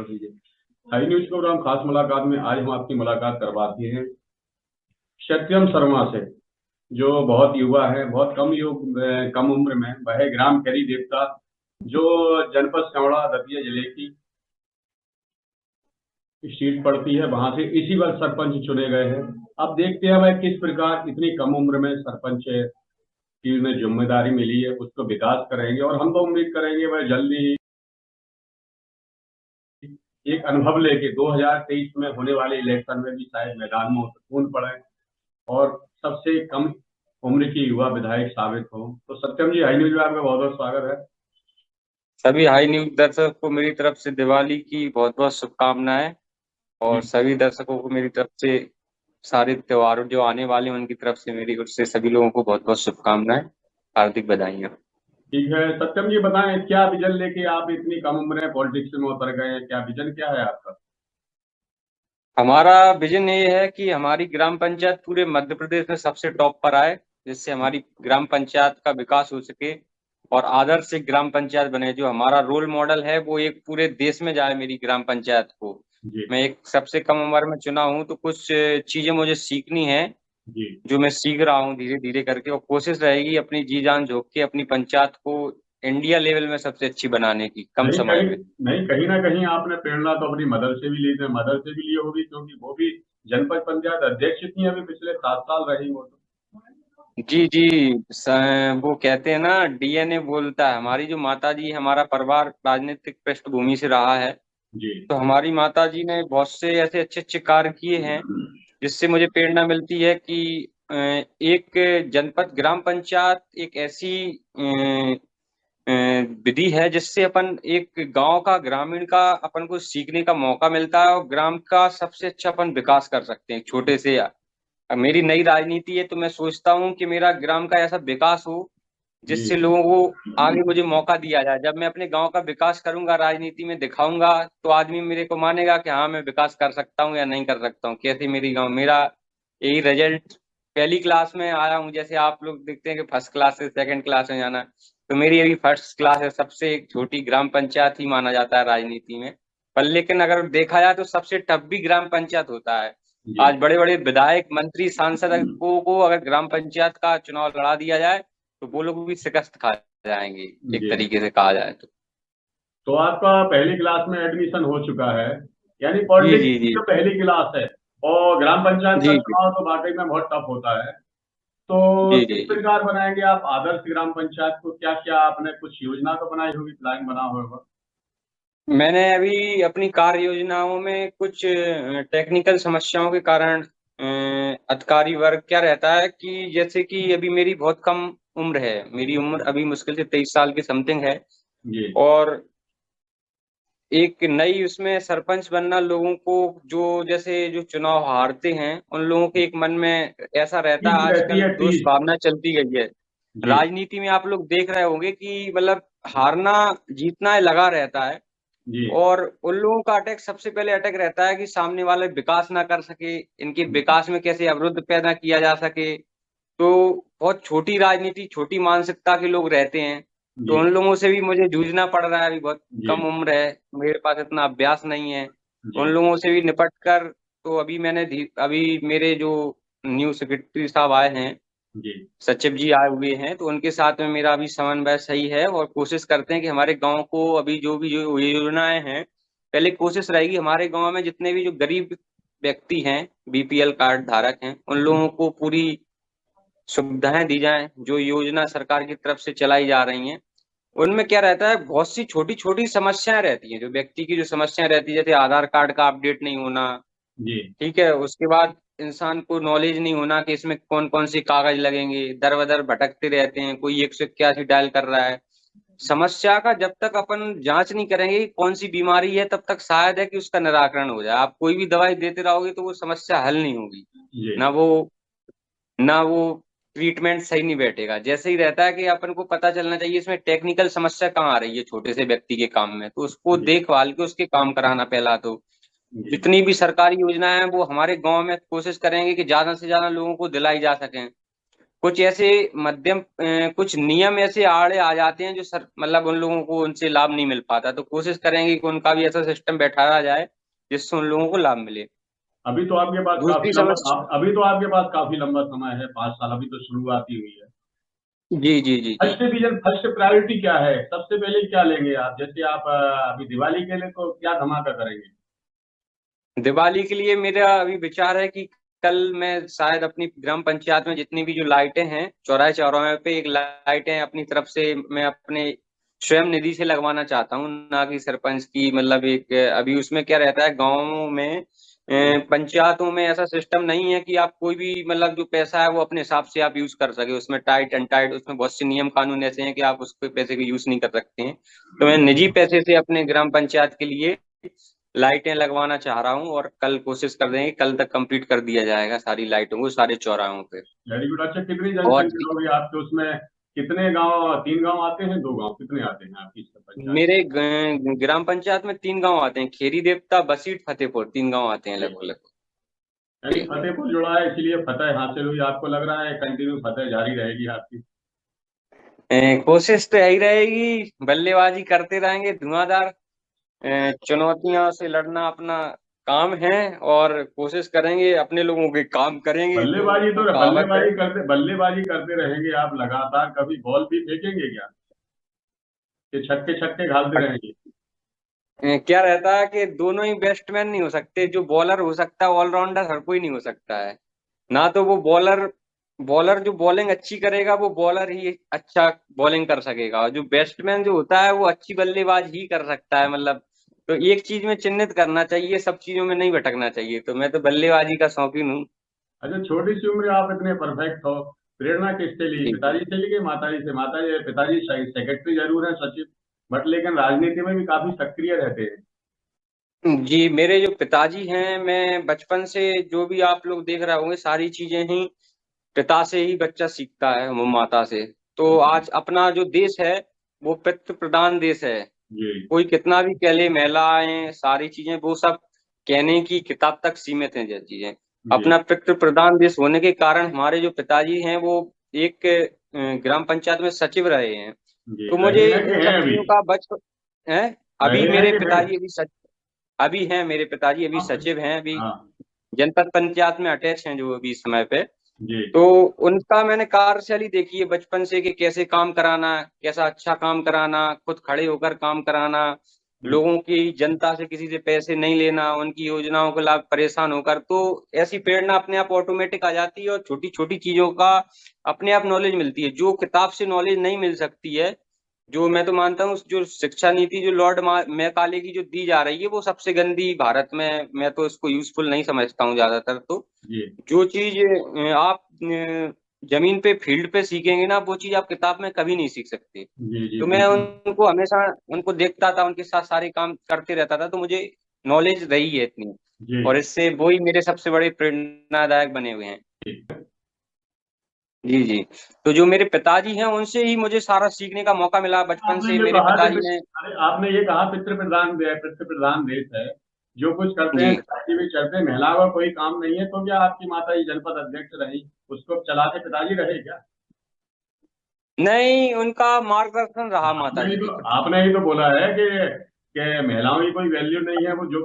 कर लीजिए। High news programme खास मुलाकात में आज हम आपकी मुलाकात करवाते हैं सत्यम शर्मा से, जो बहुत युवा है, बहुत कम उम्र में वह ग्राम कैरी देवता, जो जनपद संवड़ा दतिया जिले की सीट पड़ती है, वहां से इसी बार सरपंच चुने गए हैं। अब देखते हैं वह किस प्रकार इतनी कम उम्र में सरपंच की उन्हें जिम्मेदारी मिली है, उसको विकास करेंगे, और हम तो उम्मीद करेंगे वह जल्दी ही एक अनुभव लेके 2023 में होने वाले इलेक्शन में भी शायद मैदान में उत्तीर्ण पड़े और सबसे कम उम्र की युवा विधायक साबित हो। तो सत्यम जी, हाई न्यूज में आपका बहुत बहुत स्वागत है। सभी हाई न्यूज दर्शक को मेरी तरफ से दिवाली की बहुत बहुत शुभकामनाएं, और जी सभी दर्शकों को मेरी तरफ से सारे त्योहार जो आने वाले हैं उनकी तरफ से मेरी ओर से सभी लोगों को बहुत बहुत शुभकामनाएं, हार्दिक बधाइयां। ठीक है, सत्यम जी बताएं क्या विजन लेके आप इतनी कम उम्र में पॉलिटिक्स में उतर गए हैं, क्या विजन क्या है आपका? हमारा विजन ये है कि हमारी ग्राम पंचायत पूरे मध्य प्रदेश में सबसे टॉप पर आए, जिससे हमारी ग्राम पंचायत का विकास हो सके और आदर्श एक ग्राम पंचायत बने। जो हमारा रोल मॉडल है वो एक पूरे देश में जाए मेरी ग्राम पंचायत को। जी मैं एक सबसे कम उम्र में चुना हूँ, तो कुछ चीजें मुझे सीखनी है, जी जो मैं सीख रहा हूँ धीरे धीरे करके, और कोशिश रहेगी अपनी जी जान झोंक के अपनी पंचायत को इंडिया लेवल में सबसे अच्छी बनाने की कम नहीं समय कहीं में। नहीं, कहीं ना कहीं आपने प्रेरणा तो अपनी मदर से भी ली थी, मदर से भी ली होगी, क्योंकि वो भी जनपद पंचायत अध्यक्ष थी अभी पिछले 7 साल रही वो तो। जी जी। वो कहते हैं ना, डीएनए बोलता है। हमारी जो माता जी, हमारा परिवार राजनीतिक पृष्ठभूमि से रहा है, जी तो हमारी माता जी ने बहुत से ऐसे अच्छे अच्छे कार्य किए हैं, जिससे मुझे प्रेरणा मिलती है कि एक जनपद ग्राम पंचायत एक ऐसी विधि है जिससे अपन एक गांव का, ग्रामीण का अपन को सीखने का मौका मिलता है, और ग्राम का सबसे अच्छा अपन विकास कर सकते हैं छोटे से। अब मेरी नई राजनीति है, तो मैं सोचता हूँ कि मेरा ग्राम का ऐसा विकास हो जी जिससे लोगों को आगे मुझे मौका दिया जाए। जब मैं अपने गांव का विकास करूंगा, राजनीति में दिखाऊंगा, तो आदमी मेरे को मानेगा कि हाँ मैं विकास कर सकता हूँ या नहीं कर सकता हूँ। कैसे मेरी गांव, मेरा यही रिजल्ट पहली क्लास में आया हूँ, जैसे आप लोग देखते हैं कि फर्स्ट क्लास से सेकंड क्लास में जाना, तो मेरी अभी फर्स्ट क्लास है। सबसे एक छोटी ग्राम पंचायत ही माना जाता है राजनीति में, पर लेकिन अगर देखा जाए तो सबसे टफ भी ग्राम पंचायत होता है। जी आज बड़े बड़े विधायक, मंत्री, सांसद को अगर ग्राम पंचायत का चुनाव लड़ा दिया जाए, तो वो लोग भी शिकस्त खा जाएंगे, एक जी। तरीके से कहा जाए तो। तो आपका पहली क्लास में एडमिशन हो चुका है, यानी जी पॉलिटिक्स जी की जी जो पहली क्लास है, और ग्राम पंचायत का जी जी चुनाव तो वाकई में बहुत टफ होता है। तो जी किस जी जी। प्रकार बनाएंगे आप आदर्श ग्राम पंचायत को? क्या क्या आपने कुछ योजना तो बनाई होगी, प्लान बना होगा? मैंने अभी अपनी कार्य योजनाओं में कुछ टेक्निकल समस्याओं के कारण अधिकारी वर्ग क्या रहता है कि जैसे कि अभी मेरी बहुत कम उम्र है, मेरी उम्र अभी मुश्किल से 23 साल की समथिंग है, जी और एक नई उसमें सरपंच बनना, लोगों को जो जैसे जो चुनाव हारते हैं उन लोगों के एक मन में ऐसा रहता तीस है, रहती आजकल है, दोष 30। भावना चलती गई है जी राजनीति में। आप लोग देख रहे होंगे कि मतलब हारना जीतना है लगा रहता है, जी और उन लोगों का अटैक सबसे पहले अटैक रहता है कि सामने वाले विकास ना कर सके, इनके विकास में कैसे अवरुद्ध पैदा किया जा सके। तो बहुत छोटी राजनीति, छोटी मानसिकता के लोग रहते हैं, तो जी उन लोगों से भी मुझे जूझना पड़ रहा है। अभी बहुत जी कम उम्र है, मेरे पास इतना अभ्यास नहीं है, जी उन लोगों से भी निपट कर। तो अभी अभी मेरे जो न्यू सेक्रेटरी साहब आए हैं, जी सचिव जी आए हुए हैं, तो उनके साथ में मेरा अभी समन्वय सही है, और कोशिश करते हैं कि हमारे गांव को अभी जो भी जो योजनाएं हैं, पहले कोशिश रहेगी हमारे गांव में जितने भी जो गरीब व्यक्ति हैं, बीपीएल कार्ड धारक हैं, उन लोगों को पूरी सुविधाएं दी जाएं जो योजना सरकार की तरफ से चलाई जा रही हैं। उनमें क्या रहता है, बहुत सी छोटी छोटी समस्याएं रहती हैं, जो व्यक्ति की जो समस्याएं रहती है, जैसे आधार कार्ड का अपडेट नहीं होना, जी ठीक है, उसके बाद इंसान को नॉलेज नहीं होना कि इसमें कौन कौन सी कागज लगेंगे, दर बदर भटकते रहते हैं, कोई 181 डायल कर रहा है। समस्या का जब तक अपन जांच नहीं करेंगे कि कौन सी बीमारी है, तब तक शायद है कि उसका निराकरण हो जाए। आप कोई भी दवाई देते रहोगे तो वो समस्या हल नहीं होगी, जी ना वो ट्रीटमेंट सही नहीं बैठेगा। जैसे ही रहता है कि अपन को पता चलना चाहिए इसमें टेक्निकल समस्या कहाँ आ रही है छोटे से व्यक्ति के काम में, तो उसको जी देखभाल के उसके काम कराना पहला। तो जी जितनी भी सरकारी योजनाएं हैं वो हमारे गांव में कोशिश करेंगे कि ज्यादा से ज्यादा लोगों को दिलाई जा सकें। कुछ ऐसे मध्यम कुछ नियम ऐसे आड़े आ जाते हैं जो सर मतलब उन लोगों को उनसे लाभ नहीं मिल पाता, तो कोशिश करेंगे कि उनका भी ऐसा सिस्टम बैठाया जाए जिससे उन लोगों को लाभ मिले। अभी तो आपके पास काफी दूसरी लंबा समस्या। अभी तो आपके पास काफी लंबा समय है, 5 साल, अभी तो शुरुआत ही हुई है। जी जी जी जी। फर्स्ट डिवीजन, फर्स्ट प्रायोरिटी क्या है? सबसे पहले क्या लेंगे आप? जैसे आप अभी दिवाली के लिए तो क्या धमाका करेंगे? दिवाली के लिए मेरा अभी विचार है कि कल मैं शायद अपनी ग्राम पंचायत में जितनी भी जो लाइटें हैं चौराहे चौराहे पे एक लाइटें अपनी तरफ से मैं अपने स्वयं निधि से लगवाना चाहता हूँ, ना कि सरपंच की मतलब एक अभी उसमें क्या रहता है गाँव में पंचायतों में ऐसा सिस्टम नहीं है कि आप कोई भी मतलब जो पैसा है वो अपने हिसाब से आप यूज कर सके, उसमें टाइट अनटाइट उसमें बहुत से नियम कानून ऐसे हैं कि आप उसके पैसे को यूज नहीं कर सकते हैं। तो मैं निजी पैसे से अपने ग्राम पंचायत के लिए लाइटें लगवाना चाह रहा हूँ और कल कोशिश कर देंगे कल तक कंप्लीट कर दिया जाएगा सारी लाइटों को सारे चौराहों पे। Very good. अच्छा, कितनी और जनसंख्या होगी आपके उसमें? कितने गांव, 3 गांव आते हैं, 2 गांव, कितने आते हैं आपकी इस पंचायत? मेरे ग्राम पंचायत में 3 गांव आते हैं, खेरी देवता, बसीठ, फतेहपुर, 3 गांव आते हैं लगभग लगभग। यानी फतेहपुर जुड़ा है इसलिए फतेह हासिल हुई। आपको लग रहा है कंटिन्यू फतेह जारी रहेगी आपकी? कोशिश तो यही रहेगी, बल्लेबाजी करते रहेंगे धुआंधार। चुनौतियों से लड़ना अपना काम है और कोशिश करेंगे अपने लोगों के काम करेंगे, जो वो कहावत है। बल्लेबाजी करते रहेंगे आप लगातार। कभी बॉल भी फेंकेंगे क्या, कि छक्के छक्के घालते रहेंगे? क्या रहता है कि दोनों ही बैट्समैन नहीं हो सकते, जो बॉलर हो सकता है ऑलराउंडर हर कोई नहीं हो सकता है। ना तो वो बॉलर बॉलर जो बॉलिंग अच्छी करेगा वो बॉलर ही अच्छा बॉलिंग कर सकेगा, और जो बैट्समैन जो होता है वो अच्छी बल्लेबाज ही कर सकता है मतलब। तो एक चीज में चिन्हित करना चाहिए, सब चीजों में नहीं भटकना चाहिए, तो मैं तो बल्लेबाजी का शौकीन हूँ। अच्छा, छोटी सी उम्र आप इतने परफेक्ट हो, प्रेरणा किससे ली? जी पिताजी से ली कि माताजी से? माताजी, पिताजी सेक्रेटरी जरूर है, सचिव, बट लेकिन राजनीति में भी काफी सक्रिय रहते हैं। जी, मेरे जो पिताजी हैं, मैं बचपन से जो भी आप लोग देख रहे होंगे सारी चीजें ही पिता से ही बच्चा सीखता है, वो माता से। तो जी। आज अपना जो देश है वो पितृ प्रधान देश है। जी। कोई कितना भी कह ले, महिलाएं सारी चीजें वो सब कहने की किताब तक सीमित हैं, जो चीजें जी। अपना पितृ प्रधान देश होने के कारण हमारे जो पिताजी हैं वो एक ग्राम पंचायत में सचिव रहे हैं। जी, तो मुझे रहे हैं इन कि हैं सब अभी? चीजों का बचपन है। अभी रहे हैं मेरे कि हैं? पिताजी अभी हैं, मेरे पिताजी अभी हाँ। सचिव हैं, अभी हाँ। जनपद पंचायत में अटैच हैं जो अभी इस समय पे। जी। तो उनका मैंने कार्यशैली देखी है बचपन से कि कैसे काम कराना, कैसा अच्छा काम कराना, खुद खड़े होकर काम कराना, हम्म। लोगों की जनता से किसी से पैसे नहीं लेना, उनकी योजनाओं के लाभ परेशान होकर। तो ऐसी प्रेरणा अपने आप ऑटोमेटिक आ जाती है और छोटी छोटी चीजों का अपने आप नॉलेज मिलती है, जो किताब से नॉलेज नहीं मिल सकती है। जो मैं तो मानता हूँ जो शिक्षा नीति जो लॉर्ड मैकाले की जो दी जा रही है वो सबसे गंदी भारत में, मैं तो इसको यूजफुल नहीं समझता हूँ ज्यादातर। तो जी। जो चीज आप जमीन पे फील्ड पे सीखेंगे ना वो चीज आप किताब में कभी नहीं सीख सकते। जी। जी, तो मैं बिल्कुल। उनको हमेशा उनको देखता था, उनके साथ सारे काम करते रहता था, तो मुझे नॉलेज रही है इतनी, जी। और इससे वो ही मेरे सबसे बड़े प्रेरणादायक बने हुए हैं। जी। जी जी। तो जो मेरे पिताजी हैं उनसे ही मुझे सारा सीखने का मौका मिला बचपन आपने से, जो मेरे कहा कि पिताजी ने। अरे, आपने ये कहा पितृ प्रधान देश है, जो कुछ करते हैं जी पिताजी भी करते हैं, महिलाओं का कोई काम नहीं है, तो क्या आपकी माता जी जनपद अध्यक्ष रही, उसको चलाते पिताजी रहे क्या? नहीं, उनका मार्गदर्शन रहा आपने माता ही जी तो के प्रति। आपने ही तो बोला है कि महिलाओं की कोई वैल्यू नहीं है, वो जो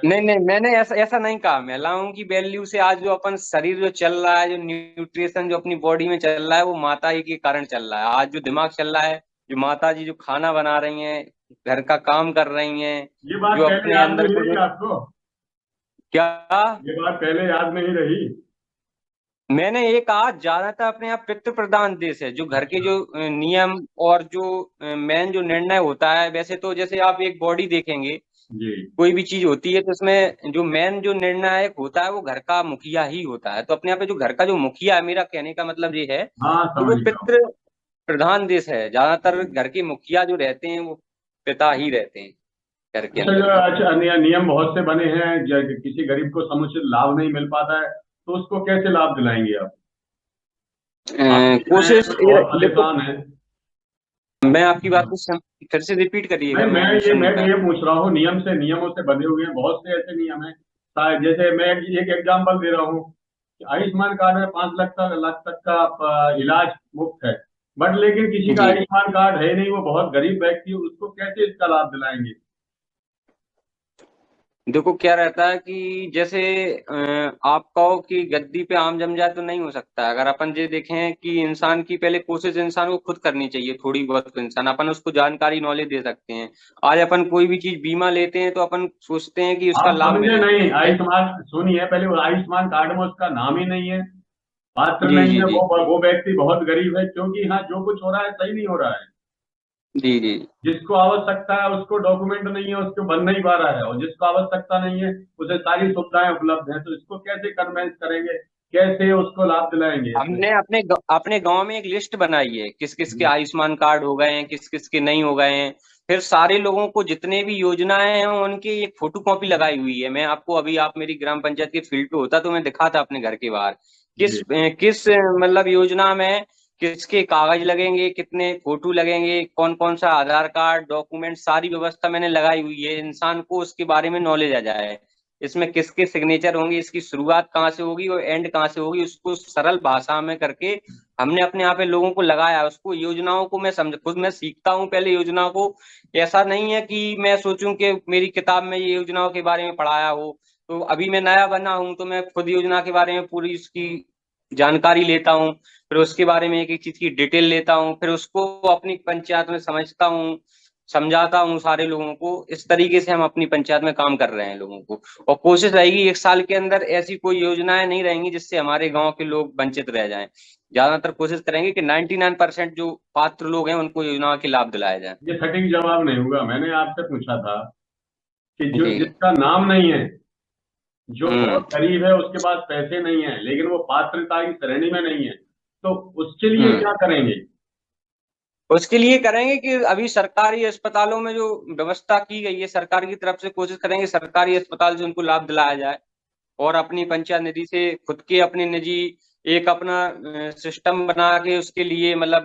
नहीं नहीं, मैंने ऐसा ऐसा नहीं कहा, महिलाओं की वैल्यू से आज जो अपन शरीर जो चल रहा है, जो न्यूट्रिशन जो अपनी बॉडी में चल रहा है वो माता ही के कारण चल रहा है। आज जो दिमाग चल रहा है, जो माता जी जो खाना बना रही हैं, घर का काम कर रही हैं, ये बात जो पहले अपने याद अंदर नहीं को रही आपको? क्या। ये बात पहले याद नहीं रही? मैंने ये कहा ज्यादातर अपने यहाँ पितृ प्रधान देश है, जो घर के अच्छा। जो नियम और जो मेन जो निर्णय होता है, वैसे तो जैसे आप एक बॉडी देखेंगे, जी। कोई भी चीज होती है तो उसमें जो मेन जो निर्णायक होता है वो घर का मुखिया ही होता है। तो अपने यहाँ पे जो घर का जो मुखिया है, मेरा कहने का मतलब ये है हाँ, कि वो समझ गया हूँ। पितृ प्रधान देश है, ज्यादातर घर के मुखिया जो रहते हैं वो पिता ही रहते हैं घर के अच्छा, जो अंतर्गत। अच्छा नियम बहुत से बने हैं, किसी गरीब को समुचित लाभ नहीं मिल पाता है, तो उसको कैसे लाभ दिलाएंगे आप? आप देख रहे हैं कोशिश तो बहुत देखो, परेशान है। मैं आपकी बात को फिर से रिपीट नहीं, करिएगा, मैं नहीं समझ मैं पाया। ये पूछ रहा हूँ, नियमों से बने हुए हैं बहुत से ऐसे नियम हैं। जैसे मैं एक एग्जांपल दे रहा हूँ कि आयुष्मान कार्ड में 5 लाख तक का इलाज मुफ्त है, बट लेकिन किसी का जी आयुष्मान कार्ड है नहीं, वो बहुत गरीब व्यक्ति है, उसको कैसे इसका लाभ दिलाएंगे? देखो क्या रहता है कि जैसे आप कहो कि गद्दी पे आम जम जाए तो नहीं हो सकता। अगर अपन ये देखें कि इंसान की पहले कोशिश इंसान को खुद करनी चाहिए, थोड़ी बहुत तो इंसान अपन उसको जानकारी नॉलेज दे सकते हैं। आज अपन कोई भी चीज बीमा लेते हैं तो अपन सोचते हैं कि उसका आप लाभ समझे मिले। नहीं, आयुष्मान सुनिए पहले, वो आयुष्मान कार्ड में उसका नाम ही नहीं है, पात्र जी नहीं जी है, जी वो व्यक्ति बहुत गरीब है, क्योंकि यहाँ जो कुछ हो रहा है सही नहीं हो रहा है। जी जी जिसको आवश्यकता है उसको डॉक्यूमेंट नहीं है, उसको बन नहीं पा रहा है, और जिसको आवश्यकता नहीं है उसे सारी सुविधाएं उपलब्ध हैं, तो इसको कैसे कन्वेंस करेंगे, कैसे उसको लाभ दिलाएंगे इसमें? हमने अपने गांव में एक लिस्ट बनाई है, किस किस के जी आयुष्मान कार्ड हो गए हैं, किस किस के नहीं हो गए हैं। फिर सारे लोगों को जितने भी योजनाएं हैं उनकी एक फोटो कॉपी लगाई हुई है। मैं आपको अभी, आप मेरी ग्राम पंचायत के फील्ड पे होता तो मैं दिखाता अपने घर के बाहर किस जी किस मतलब योजना में किसके कागज लगेंगे, कितने फोटो लगेंगे, कौन कौन सा आधार कार्ड डॉक्यूमेंट, सारी व्यवस्था मैंने लगाई हुई है। इंसान को उसके बारे में नॉलेज आ जाए, इसमें किसके सिग्नेचर होंगे, इसकी शुरुआत कहाँ से होगी और एंड कहाँ से होगी, उसको सरल भाषा में करके हमने अपने यहाँ पे लोगों को लगाया। उसको योजनाओं को मैं समझ, खुद मैं सीखता हूँ पहले योजनाओं को। ऐसा नहीं है कि मैं सोचूं कि मेरी किताब में ये योजनाओं के बारे में पढ़ाया हो। तो अभी मैं नया बना हूँ तो मैं खुद योजना के बारे में पूरी उसकी जानकारी लेता हूँ, फिर उसके बारे में एक एक चीज की डिटेल लेता हूँ, फिर उसको अपनी पंचायत में समझता हूँ, समझाता हूँ सारे लोगों को। इस तरीके से हम अपनी पंचायत में काम कर रहे हैं लोगों को। और कोशिश रहेगी 1 साल के अंदर ऐसी कोई योजनाएं नहीं रहेंगी जिससे हमारे गांव के लोग वंचित रह जाएं। ज्यादातर कोशिश करेंगे कि 99% जो पात्र लोग हैं उनको योजना के लाभ दिलाया जाए। ये सटीक जवाब नहीं होगा, मैंने आपसे पूछा था कि जो जी। जिसका नाम नहीं है, जो हम्म। बहुत गरीब है, उसके पास पैसे नहीं है, लेकिन वो पात्रता की श्रेणी में नहीं है, तो उसके लिए हम्म। क्या करेंगे? उसके लिए करेंगे कि अभी सरकारी अस्पतालों में जो व्यवस्था की गई है सरकार की तरफ से, कोशिश करेंगे सरकारी अस्पताल से उनको लाभ दिलाया जाए। और अपनी पंचायत निधि से खुद के अपने निजी एक अपना सिस्टम बना के उसके लिए मतलब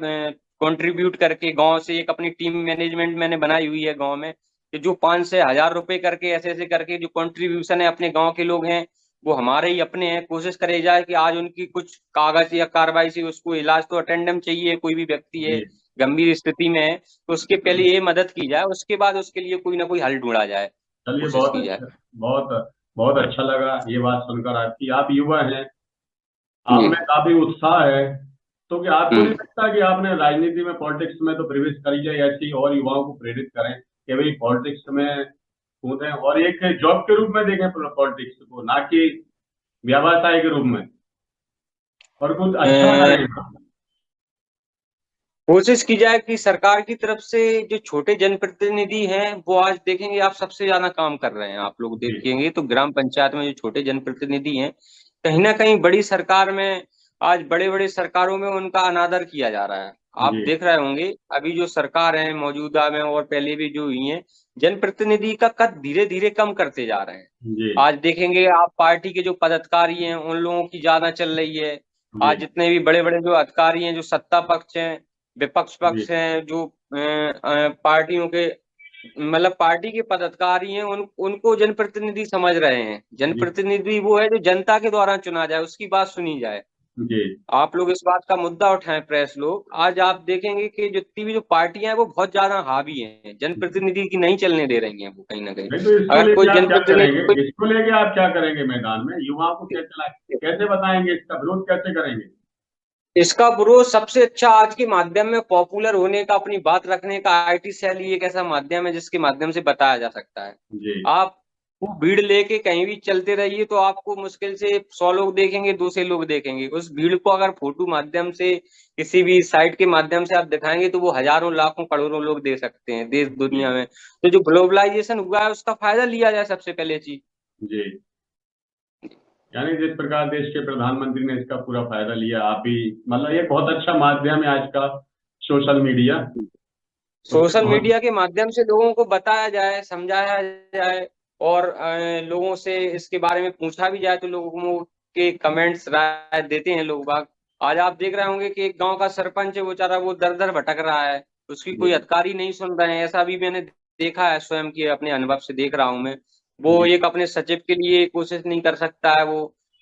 कंट्रीब्यूट करके गांव से एक अपनी टीम मैनेजमेंट मैंने बनाई हुई है गांव में, कि जो 5 से 1000 रुपए करके ऐसे ऐसे करके जो कंट्रीब्यूशन है अपने गांव के लोग हैं वो हमारे ही अपने हैं। कोशिश करे जाए कि आज उनकी कुछ कागज या कार्रवाई से उसको इलाज तो अटेंडम चाहिए, कोई भी व्यक्ति है जी, गंभीर स्थिति में है तो उसके पहले ये मदद की जाए, उसके बाद उसके लिए कोई ना कोई हल ढूंढा जाए, चलिए, कोशिश बहुत की जाए। अच्छा, बहुत बहुत अच्छा लगा ये बात सुनकर आपकी। आप युवा हैं, आप जी। में काफी उत्साह है, तो क्या आपको नहीं हम्म। लगता कि आपने राजनीति में, पॉलिटिक्स में तो प्रवेश कर लिया, ऐसे ही और युवाओं को प्रेरित करें कि भाई पॉलिटिक्स में कूदें, और एक जॉब के रूप में देखें पॉलिटिक्स को, ना कि व्यवसाय के रूप में, और कुछ अच्छा करें? कोशिश की जाए कि सरकार की तरफ से जो छोटे जनप्रतिनिधि हैं वो आज देखेंगे आप सबसे ज्यादा काम कर रहे हैं। आप लोग जी देखेंगे तो ग्राम पंचायत में जो छोटे जनप्रतिनिधि हैं कहीं ना कहीं बड़ी सरकार में, आज बड़े बड़े सरकारों में उनका अनादर किया जा रहा है। आप जी देख रहे होंगे अभी जो सरकार है मौजूदा में और पहले भी जो हुई है, जनप्रतिनिधि का कद धीरे धीरे कम करते जा रहे हैं। जी आज देखेंगे आप पार्टी के जो पदाधिकारी हैं उन लोगों की ज्यादा चल रही है। जी आज जितने भी बड़े बड़े जो अधिकारी हैं, जो सत्ता पक्ष हैं विपक्ष जी पक्ष हैं, जो पार्टियों के मतलब पार्टी के पदाधिकारी हैं उनको जनप्रतिनिधि समझ रहे हैं। जी जनप्रतिनिधि वो है जो जनता के द्वारा चुना जाए, उसकी बात सुनी जाए। जी। आप लोग इस बात का मुद्दा उठाएं, प्रेस लोग। आज आप देखेंगे कि जितनी भी जो पार्टियां हैं वो बहुत ज्यादा हावी हैं, जनप्रतिनिधि की नहीं चलने दे रही हैं वो कहीं ना कहीं। नहीं, तो इसको अगर कोई लेके आप क्या करेंगे? जनप्रतिनिधि, इसको लेके आप क्या करेंगे मैदान में? युवाओं को कैसे कैसे बताएंगे, इसका विरोध कैसे करेंगे? इसका विरोध सबसे अच्छा आज के माध्यम में पॉपुलर होने का, अपनी बात रखने का, आईटी सेल ही एक ऐसा माध्यम है जिसके माध्यम से बताया जा सकता है। जी आप वो भीड़ लेके कहीं भी चलते रहिए तो आपको मुश्किल से 100 लोग देखेंगे, 200 लोग देखेंगे। उस भीड़ को अगर फोटो माध्यम से किसी भी साइट के माध्यम से आप दिखाएंगे तो वो हजारों लाखों करोड़ों लोग दे सकते हैं देश जी दुनिया में। तो जो ग्लोबलाइजेशन हुआ है उसका फायदा लिया जाए सबसे पहले चीज। जी। यानी जिस प्रकार देश के प्रधानमंत्री ने इसका पूरा फायदा लिया, आप भी, मतलब ये बहुत अच्छा माध्यम है आज का, सोशल मीडिया, उससे सोशल बहुत। मीडिया के माध्यम से लोगों को बताया जाए, समझाया जाए, और लोगों से इसके बारे में पूछा भी जाए तो लोगों के कमेंट्स राय देते हैं लोग बाग। आज आप देख रहे होंगे कि एक गांव का सरपंच है बेचारा, वो दर दर भटक रहा है, उसकी कोई जी अधिकारी नहीं सुन रहे हैं। ऐसा भी मैंने देखा है, स्वयं के अपने अनुभव से देख रहा हूं मैं। वो जी एक अपने सचिव के लिए कोशिश नहीं कर सकता है वो,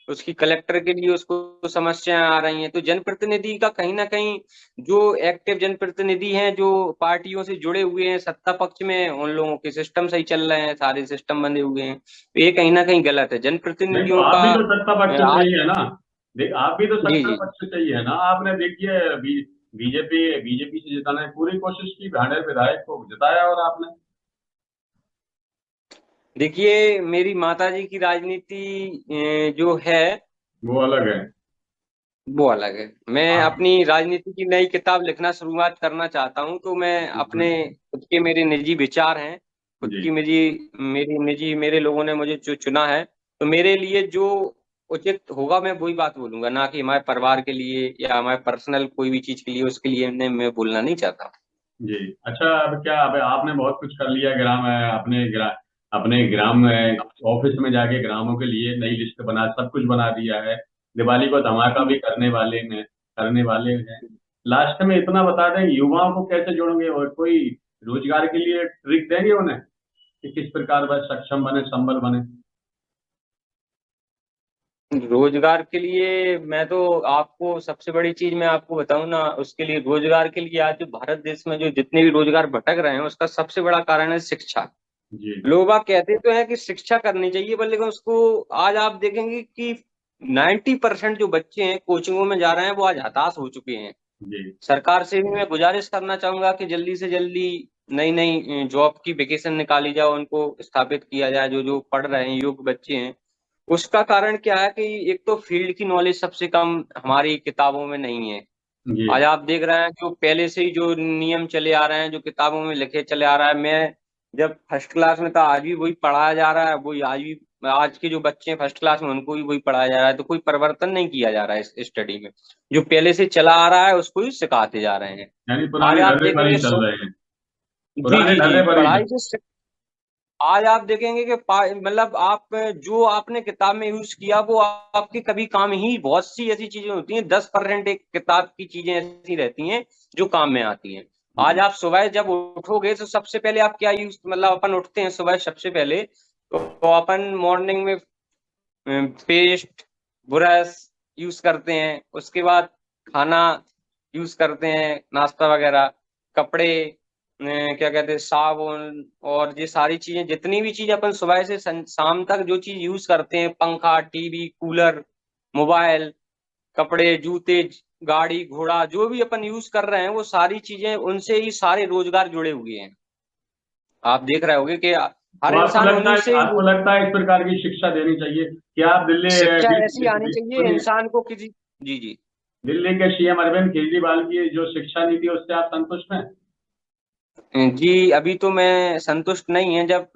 उसकी कलेक्टर के लिए उसको समस्याएं आ रही हैं। तो जनप्रतिनिधि का कहीं ना कहीं जो एक्टिव जनप्रतिनिधि हैं, जो पार्टियों से जुड़े हुए हैं सत्ता पक्ष में, उन लोगों के सिस्टम सही चल रहे हैं, सारे सिस्टम बंधे हुए हैं, तो ये कहीं ना कहीं गलत है नहीं तो जनप्रतिनिधियों आप का। भी तो सत्ता पक्ष से आज चाहिए ना। देख, आप भी तो जी सत्ता जी पक्ष से चाहिए है ना। आपने देखिए बीजेपी से जिताने की पूरी कोशिश की, भांडेर विधायक को जिताया और आपने। देखिए, मेरी माताजी की राजनीति जो है वो अलग है। वो अलग है। मैं हाँ, अपनी राजनीति की नई किताब लिखना शुरुआत करना चाहता हूं, तो मैं अपने बिल्कुल। खुद के मेरे निजी विचार हैं, खुद जी की मेरी निजी, मेरे लोगों ने मुझे जो चुना है, तो मेरे लिए जो उचित होगा मैं वही बात बोलूंगा, ना कि हमारे परिवार के लिए या हमारे पर्सनल कोई भी चीज के लिए, उसके लिए मैं बोलना नहीं चाहता। जी। अच्छा, अब क्या, अब आपने बहुत कुछ कर लिया ग्राम अपने ग्राम में, ऑफिस में जाके ग्रामों के लिए नई लिस्ट बना, सब कुछ बना दिया है। दिवाली को धमाका भी करने वाले हैं। लास्ट में इतना बता दें, युवाओं को कैसे जोड़ेंगे और कोई रोजगार के लिए ट्रिक देंगे उन्हें कि किस प्रकार वह सक्षम बने, संबल बने। रोजगार के लिए मैं तो आपको सबसे बड़ी चीज मैं आपको बताऊं ना, उसके लिए रोजगार के लिए आज जो भारत देश में जो जितने भी रोजगार भटक रहे हैं, उसका सबसे बड़ा कारण है शिक्षा। जी लोग बाग कहते तो हैं कि शिक्षा करनी चाहिए, पर लेकिन उसको आज आप देखेंगे कि 90% जो बच्चे हैं कोचिंगों में जा रहे हैं वो आज हताश हो चुके हैं। जी सरकार से भी मैं गुजारिश करना चाहूंगा कि जल्दी से जल्दी नई नई जॉब की वेकेशन निकाली जाए, उनको स्थापित किया जाए, जो जो पढ़ रहे हैं योग्य बच्चे हैं। उसका कारण क्या है कि एक तो फील्ड की नॉलेज सबसे कम हमारी किताबों में नहीं है। जी आज आप देख रहे हैं जो पहले से ही जो नियम चले आ रहे हैं, जो किताबों में लिखे चले आ रहा है, मैं जब फर्स्ट क्लास में था आज भी वही पढ़ाया जा रहा है, वही आज भी आज के जो बच्चे हैं फर्स्ट क्लास में उनको भी वही पढ़ाया जा रहा है, तो कोई परिवर्तन नहीं किया जा रहा है इस स्टडी में। जो पहले से चला आ रहा है उसको ही सिखाते जा रहे हैं। यानी आज पुराने आप ढर्रे पर देखेंगे ही चल रहे हैं। जी पुराने जी जी ढर्रे पर ही पढ़ाई चल। जो आज आप देखेंगे कि मतलब आप जो आपने किताब में यूज किया वो आपके कभी काम ही, बहुत सी ऐसी चीजें होती हैं, 10% एक किताब की चीजें ऐसी रहती हैं जो काम में आती हैं। आज आप सुबह जब उठोगे तो सबसे पहले आप क्या यूज, मतलब अपन उठते हैं सुबह सबसे पहले, तो अपन मॉर्निंग में पेस्ट, ब्रश यूज करते हैं, उसके बाद खाना यूज करते हैं, नाश्ता वगैरह, कपड़े, क्या कहते हैं, साबुन, और ये सारी चीजें, जितनी भी चीज अपन सुबह से शाम तक जो चीज यूज करते हैं, पंखा, टीवी, कूलर, मोबाइल, कपड़े, जूते, गाड़ी घोड़ा, जो भी अपन यूज कर रहे हैं वो सारी चीजें उनसे ही सारे रोजगार जुड़े हुए हैं। आप देख रहे होंगे कि तो हर इंसान उन्हीं से ही आपको लगता है इस प्रकार की शिक्षा देनी चाहिए? क्या आप शिक्षा ऐसी आनी चाहिए सुनिए, इंसान को किसी। जी जी दिल्ली के सीएम अरविंद केजरीवाल की जो शिक्षा नीति है उससे आप संतुष्ट हैं? जी, अभी तो मैं संतुष्ट नहीं है। जब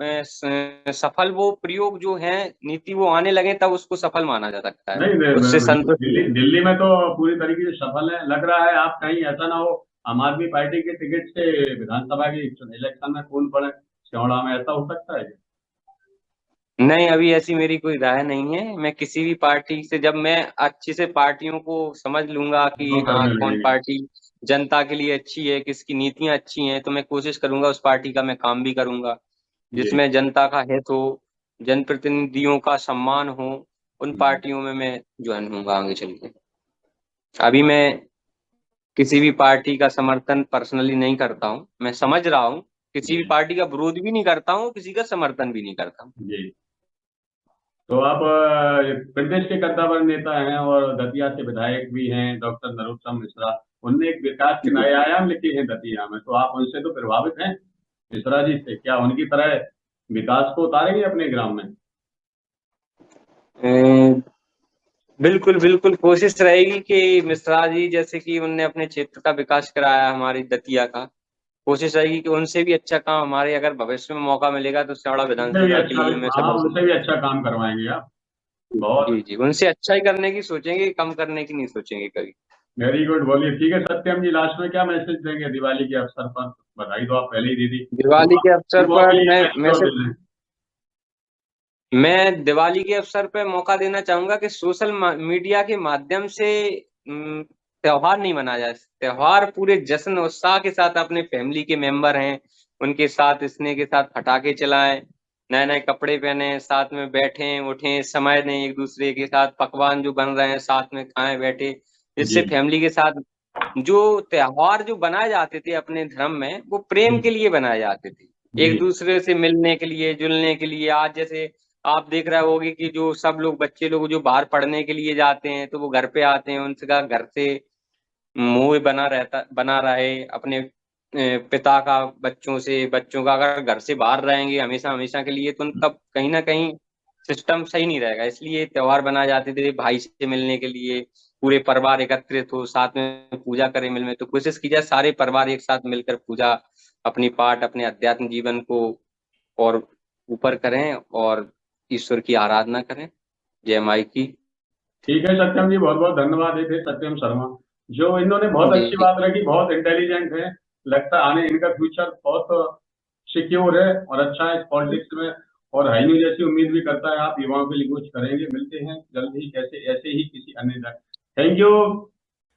सफल वो प्रयोग जो है, नीति वो आने लगे, तब उसको सफल माना जा सकता है। नहीं, उससे संतुष्ट दिल्ली नहीं। दिल्ली में तो पूरी तरीके से सफल है लग रहा है। आप कहीं ऐसा ना हो आम आदमी पार्टी के टिकट से विधानसभा की इलेक्शन में कूद पड़े सियोड़ा में, ऐसा हो सकता है क्या? नहीं, अभी ऐसी मेरी कोई राय नहीं है। मैं किसी भी पार्टी से, जब मैं अच्छे से पार्टियों को समझ लूंगा कि तो हाँ करने कौन लगेंगे। पार्टी जनता के लिए अच्छी है, किसकी नीतियां अच्छी हैं, तो मैं कोशिश करूंगा उस पार्टी का मैं काम भी करूंगा, जी। जिसमें जनता का हित हो, जनप्रतिनिधियों का सम्मान हो। उन हम्म, पार्टियों में मैं ज्वाइन होऊंगा आगे चल के। अभी मैं किसी भी पार्टी का समर्थन पर्सनली नहीं करता हूँ, मैं समझ रहा हूँ, किसी भी जी पार्टी का विरोध भी नहीं करता हूँ, किसी का समर्थन भी नहीं करता हूँ। जी। तो आप प्रदेश के कद्दावर नेता हैं और दतिया से विधायक भी हैं, डॉक्टर नरोत्तम मिश्रा। उनने एक विकास के जी। नए आयाम लिखे हैं दतिया में, तो आप उनसे तो प्रभावित हैं मिश्रा जी से। क्या उनकी तरह विकास को उतारेंगे अपने ग्राम में? अ, बिल्कुल बिल्कुल कोशिश रहेगी कि मिश्रा जी जैसे कि उनने अपने क्षेत्र का विकास कराया, हमारी दतिया का, कोशिश रहेगी कि उनसे भी अच्छा काम हमारे, अगर भविष्य में मौका मिलेगा तो सौड़ा उनसे भी विधानसभा के अच्छा, लिए मैं हाँ, सदस्य उनसे भी अच्छा काम करवाएंगे आप। जी बहुत जी उनसे अच्छा ही करने की सोचेंगे, कम करने की नहीं सोचेंगे कभी। Very good. बोलिए, ठीक है सत्यम जी, लास्ट में क्या मैसेज देंगे दिवाली के अवसर पर? बधाई तो आप पहले ही दी थी। दिवाली के अवसर युवाओं के पर लिए मैं मैसेज मैं और दे सिर्फ दें। मैं दिवाली के अवसर पर मौका देना चाहूंगा कि सोशल मीडिया के माध्यम से त्योहार नहीं मनाया जाए। त्योहार पूरे जश्न उत्साह के साथ अपने फैमिली के मेंबर हैं उनके साथ स्नेह के साथ पटाखे चलाएं, नए नए कपड़े पहने, साथ में बैठे उठे, समय दें एक दूसरे के साथ, पकवान जो बन रहे हैं साथ में खाएं बैठे। इससे जी फैमिली के साथ जो त्योहार जो बनाए जाते थे अपने धर्म में, वो प्रेम जी के लिए बनाए जाते थे, एक जी दूसरे से मिलने के लिए, जुलने के लिए। आज जैसे आप देख रहे होगे कि जो सब लोग, बच्चे लोग जो बाहर पढ़ने के लिए जाते हैं, तो वो घर पे आते हैं, उनसे का घर से मोह बना रहे अपने पिता का बच्चों से, बच्चों का अगर घर से बाहर रहेंगे हमेशा हमेशा के लिए, तो उनका कहीं ना कहीं सिस्टम सही नहीं रहेगा। इसलिए त्योहार बनाए जाते थे भाई से मिलने के लिए, पूरे परिवार एकत्रित हो, साथ में पूजा करें मिल में। तो कोशिश की जाए सारे परिवार एक साथ मिलकर पूजा, अपनी पाठ, अपने अध्यात्म जीवन को और ऊपर करें और ईश्वर की आराधना करें। जय माई की। ठीक है सत्यम जी, बहुत बहुत धन्यवाद। ये थे सत्यम शर्मा, जो इन्होंने बहुत अच्छी जी बात रखी, बहुत इंटेलिजेंट है। लगता है आने इनका फ्यूचर बहुत सिक्योर है और अच्छा है पॉलिटिक्स में। और हाई न्यूज ऐसी उम्मीद भी करता है आप युवाओं के लिए कुछ करेंगे। मिलते हैं जल्द ही कैसे ऐसे ही किसी अन्य दिन। Thank you.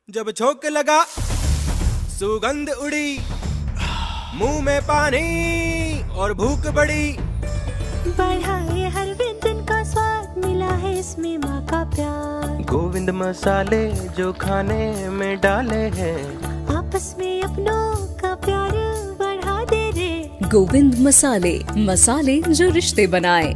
जब झोंक लगा सुगंध उड़ी, मुंह में पानी और भूख बढ़ी, बढ़ा ये हर व्यंजन का स्वाद, मिला है इसमें माँ का प्यार। गोविंद मसाले जो खाने में डाले हैं, आपस में अपनों का प्यार बढ़ा दे रे। गोविंद मसाले, मसाले जो रिश्ते बनाए।